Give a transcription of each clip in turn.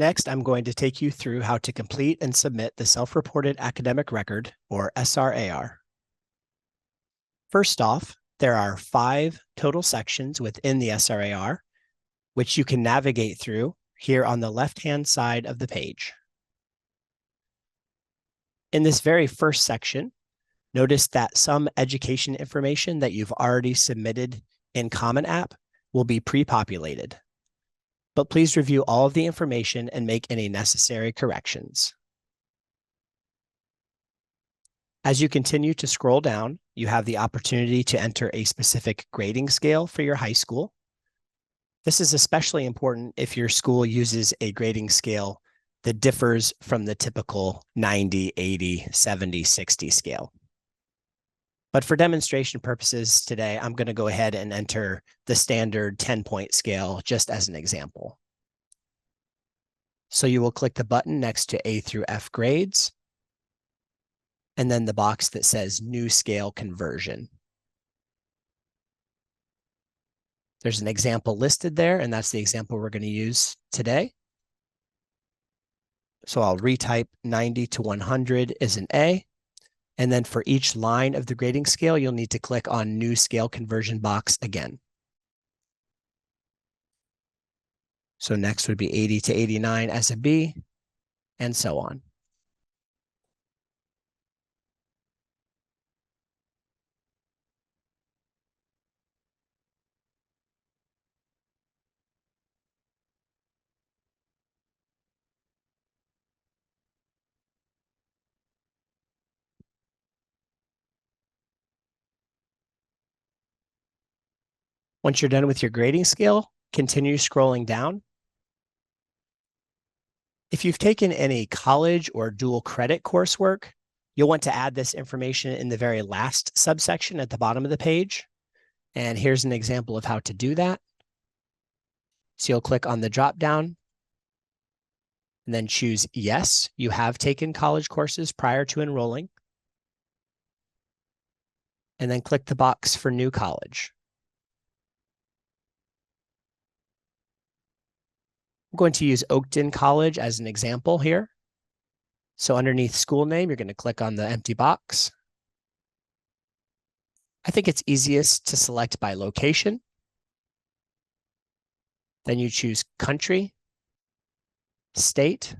Next, I'm going to take you through how to complete and submit the Self-Reported Academic Record, or SRAR. First off, there are 5 total sections within the SRAR, which you can navigate through here on the left-hand side of the page. In this very first section, notice that some education information that you've already submitted in Common App will be pre-populated. But please review all of the information and make any necessary corrections. As you continue to scroll down, you have the opportunity to enter a specific grading scale for your high school. This is especially important if your school uses a grading scale that differs from the typical 90, 80, 70, 60 scale. But for demonstration purposes today, I'm going to go ahead and enter the standard 10-point scale just as an example. So you will click the button next to A through F grades, and then the box that says New Scale Conversion. There's an example listed there, and that's the example we're going to use today. So I'll retype 90 to 100 is an A. And then for each line of the grading scale, you'll need to click on New Scale Conversion box again. So next would be 80 to 89 as a B, and so on. Once you're done with your grading scale, continue scrolling down. If you've taken any college or dual credit coursework, you'll want to add this information in the very last subsection at the bottom of the page. And here's an example of how to do that. So you'll click on the drop down and then choose yes, you have taken college courses prior to enrolling. And then click the box for new college. I'm going to use Oakton College as an example here. So underneath school name, you're going to click on the empty box. I think it's easiest to select by location. Then you choose country, state,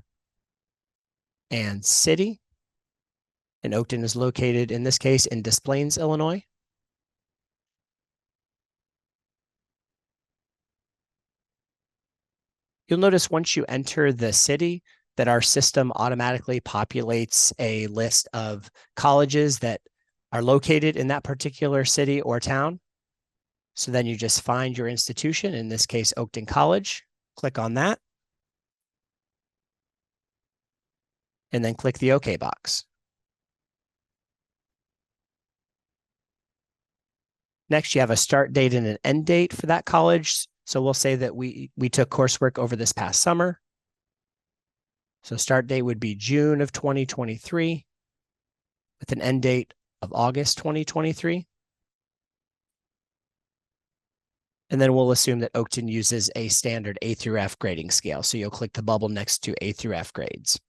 and city. And Oakton is located, in this case, in Des Plaines, Illinois. You'll notice once you enter the city that our system automatically populates a list of colleges that are located in that particular city or town. So then you just find your institution, in this case, Oakton College, click on that, and then click the OK box. Next, you have a start date and an end date for that college. So we'll say that we took coursework over this past summer. So start date would be June of 2023 with an end date of August 2023. And then we'll assume that Oakton uses a standard A through F grading scale. So you'll click the bubble next to A through F grades.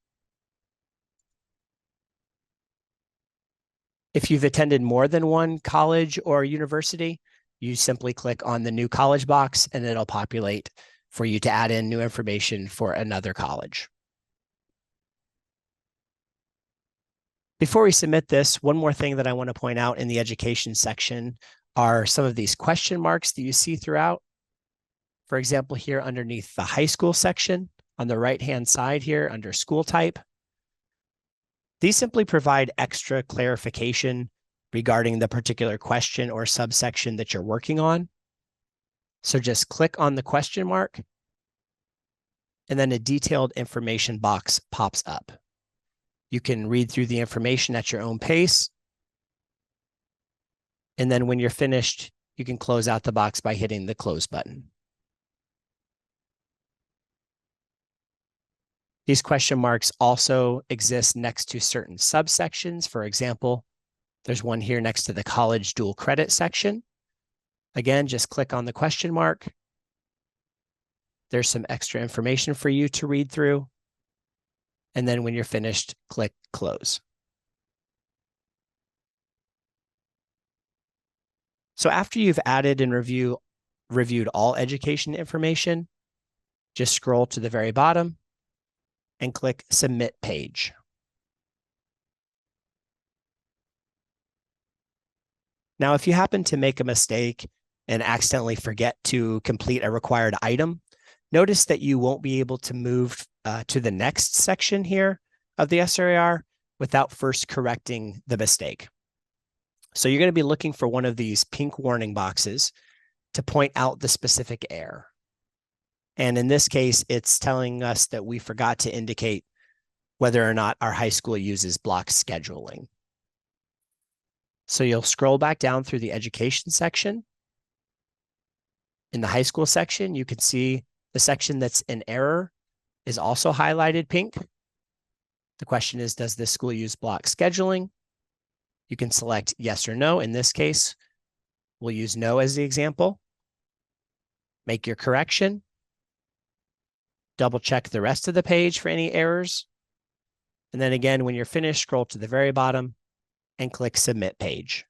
If you've attended more than one college or university, you simply click on the new college box and it'll populate for you to add in new information for another college. Before we submit this, one more thing that I want to point out in the education section are some of these question marks that you see throughout. For example, here underneath the high school section, on the right-hand side here under school type, these simply provide extra clarification regarding the particular question or subsection that you're working on. So just click on the question mark, and then a detailed information box pops up. You can read through the information at your own pace. And then when you're finished, you can close out the box by hitting the close button. These question marks also exist next to certain subsections. For example, there's one here next to the college dual credit section. Again, just click on the question mark. There's some extra information for you to read through. And then when you're finished, click close. So after you've added and reviewed all education information, just scroll to the very bottom and click Submit Page. Now, if you happen to make a mistake and accidentally forget to complete a required item, notice that you won't be able to move to the next section here of the SRAR without first correcting the mistake. So you're going to be looking for one of these pink warning boxes to point out the specific error. And in this case, it's telling us that we forgot to indicate whether or not our high school uses block scheduling. So you'll scroll back down through the education section. In the high school section, you can see the section that's in error is also highlighted pink. The question is, does this school use block scheduling? You can select yes or no. In this case, we'll use no as the example. Make your correction. Double check the rest of the page for any errors. And then again, when you're finished, scroll to the very bottom and click Submit Page.